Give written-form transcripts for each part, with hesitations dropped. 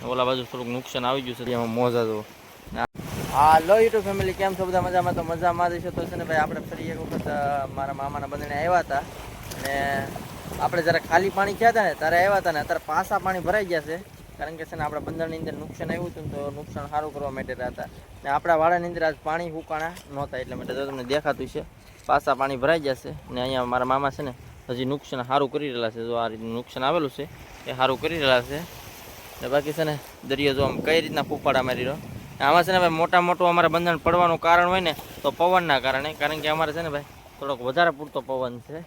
ઓલા બાજુ થોડુંક નુકસાન આવી ગયું છે એમાં મોજા જો. હા લો યુટ્યુબ ફેમિલી, કેમ છો બધા? મજામાં? તો મજામાં જ છે. તો છે ને ભાઈ, આપણે ફરી એક વખત મારા મામાના બંધણે આવ્યા હતા ને આપણે જ્યારે ખાલી પાણી થયા હતા ને ત્યારે આવ્યા હતા ને અત્યારે પાછા પાણી ભરાઈ ગયા છે. કારણ કે છે ને આપણા બંધણની અંદર નુકસાન આવ્યું હતું ને, તો નુકસાન સારું કરવા માટે હતા ને આપણા વાડાની અંદર આજ પાણી હુકાણા નહોતા, એટલે માટે તો તમને દેખાતું છે પાછા પાણી ભરાઈ ગયા છે. ને અહીંયા મારા મામા છે ને હજી નુકસાન સારું કરી રહેલા છે. જો આ રીતનું નુકસાન આવેલું છે એ સારું કરી રહેલા છે. ને બાકી છે ને દરિયો જો આમ કઈ રીતના ફૂફાડા મારી રહ્યો. આમાં છે ને ભાઈ મોટું અમારે બંધન પડવાનું કારણ હોય ને તો પવનના કારણે, કારણ કે અમારે છે ને ભાઈ થોડોક વધારે પૂરતો પવન છે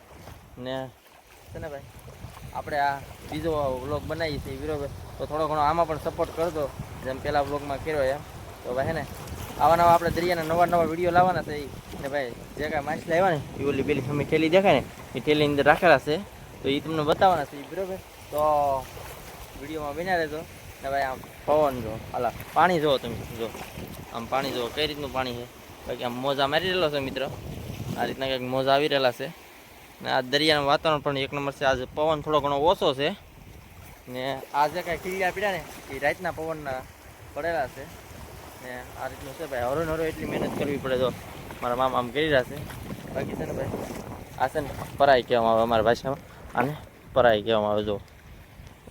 ને છે ને ભાઈ આપણે આ બીજો વ્લોગ બનાવીએ છીએ બરાબર, તો થોડો ઘણો આમાં પણ સપોર્ટ કરજો જેમ પહેલાં વ્લોગમાં કર્યો એમ. તો ભાઈ હે ને આવા નવા આપણે દરિયાના નવા વિડીયો લાવવાના છે ને ભાઈ. જે કાંઈ માછલા આવ્યા ને એ ઓલી પેલી અમે ઠેલી દેખાય ને એ ઠેલીની અંદર રાખેલા છે, તો એ તમને બતાવવાના છે બરાબર. તો વિડીયોમાં બન્યા રહેજો ને ભાઈ. આમ પવન જો, હાલા પાણી જુઓ તમે, જો આમ પાણી જુઓ કઈ રીતનું પાણી છે. બાકી આમ મોજા મારી રહેલો છે મિત્રો, આ રીતના કંઈક મોજા આવી રહેલા છે. ને આ દરિયાનું વાતાવરણ પણ એક નંબર છે. આજે પવન થોડો ઘણો ઓછો છે ને આજે કાંઈ ખીલ્યા પીડ્યા ને એ રાતના પવનના પડેલા છે ને આ રીતનું છે ભાઈ. હરો એટલી મહેનત કરવી પડે, જો મારા મામા આમ કરી રહ્યા છે. બાકી છે ને ભાઈ આ છે ને પરાઈ કહેવામાં આવે અમારા ભાષામાં, આને પરાઈ કહેવામાં આવે. જો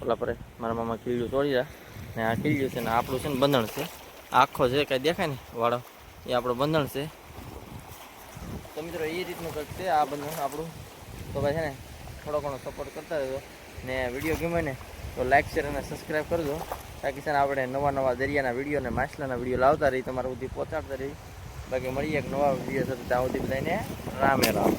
ઓલા પર મારા મામા ખીલ્યું તોડી રહ્યા ને આ ખીલ્યું છે ને આપણું છે ને બંધણ છે આખો, જે કાંઈ દેખાય ને વાળો એ આપણું બંધણ છે. તો મિત્રો એ રીતનું કંઈક છે આ બંધણ આપણું. તો ભાઈ છે ને થોડો ઘણો સપોર્ટ કરતા રહેજો ને વિડીયો ગમે ને તો લાઇક શેર અને સબસ્ક્રાઈબ કરજો, તાકી છે ને આપણે નવા દરિયાના વિડીયો અને માછલાના વિડીયો લાવતા રહી, તમારા સુધી પહોંચાડતા રહી. બાકી મળીએ એક નવા વિડીયો સાથે, ત્યાં સુધી બધાને રામે રામ.